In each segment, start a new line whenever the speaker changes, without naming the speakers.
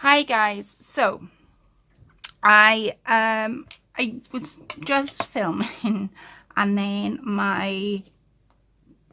Hi guys, so I was just filming and then my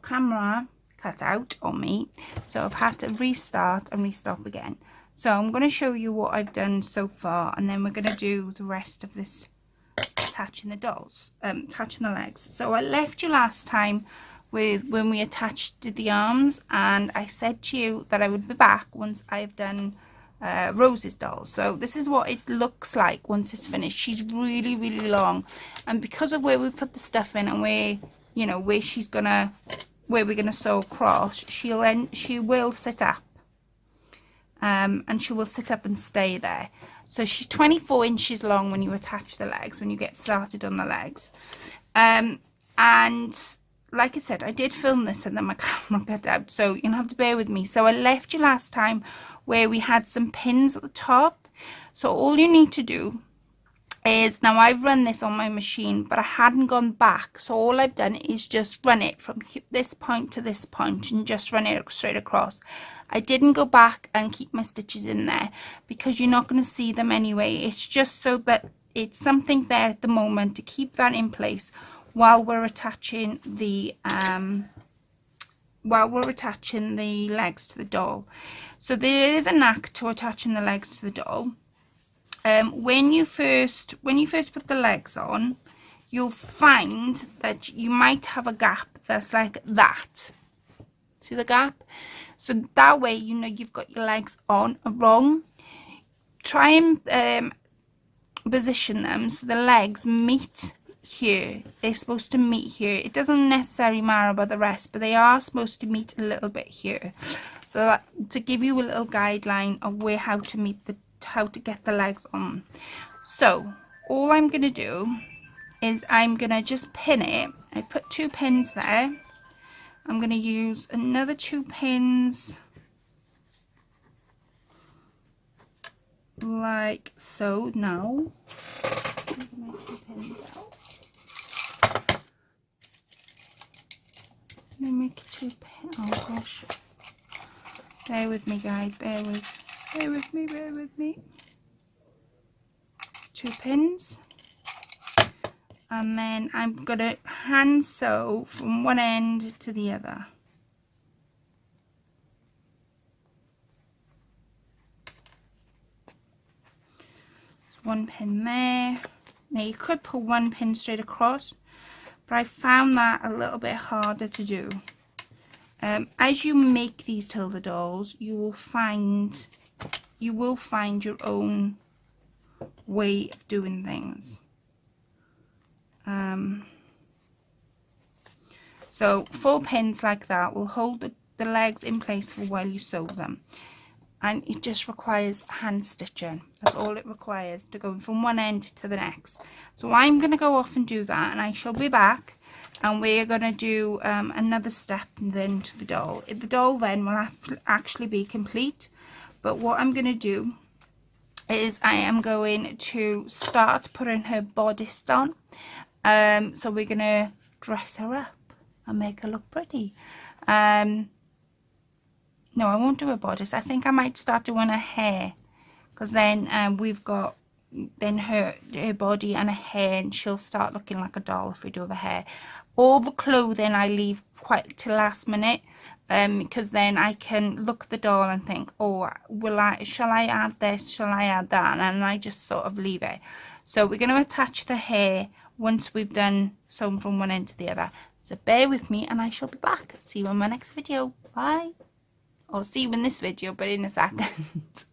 camera cut out on me, so I've had to restart and restop again. So I'm going to show you what I've done so far, and then we're going to do the rest of this attaching the dolls, attaching the legs. So I left you last time with when we attached the arms, and I said to you that I would be back once I've done Rose's doll. So this is what it looks like once it's finished. She's really long, and because of where we put the stuff in and where, you know, where we're gonna sew across, she will sit up, and she will sit up and stay there. So she's 24 inches long when you attach the legs, when you get started on the legs. And like I said, I did film this and then my camera cut out, so you'll have to bear with me. So I left you last time where we had some pins at the top. So all you need to do is, now I've run this on my machine, but I hadn't gone back. So all I've done is just run it from this point to this point and just run it straight across. I didn't go back and keep my stitches in there because you're not going to see them anyway. It's just so that it's something there at the moment to keep that in place while we're attaching the legs to the doll. So there is a knack to attaching the legs to the doll. When you first put the legs on, you'll find that you might have a gap that's like that. See the gap? So that way you know you've got your legs on wrong. Try and position them so the legs meet here. They're supposed to meet here. It doesn't necessarily matter about the rest, but they are supposed to meet a little bit here. So that, to give you a little guideline of how to get the legs on. So all I'm going to do is I'm going to just pin it. I put 2 pins there. I'm going to use another 2 pins like so. Now my 2 pins out. Let me make 2 pins. Oh gosh, bear with me guys, bear with me. 2 pins, and then I'm gonna hand sew from one end to the other. There's 1 pin there. Now you could put 1 pin straight across, but I found that a little bit harder to do. As you make these Tilda dolls, you will find your own way of doing things. So 4 pins like that will hold the legs in place for while you sew them, and it just requires hand stitching. That's all it requires to go from one end to the next. So I'm going to go off and do that, and I shall be back, and we're going to do another step then to the doll. The doll then will actually be complete, but what I'm going to do is I am going to start putting her bodice on. So we're going to dress her up and make her look pretty. No, I won't do a bodice. I think I might start doing her hair, because then we've got her body and her hair, and she'll start looking like a doll if we do the hair. All the clothing I leave quite till last minute, because then I can look at the doll and think, oh, shall I add this, shall I add that, and I just sort of leave it. So we're going to attach the hair once we've done sewn from one end to the other. So bear with me and I shall be back. See you in my next video. Bye. Or see you in this video, but in a second.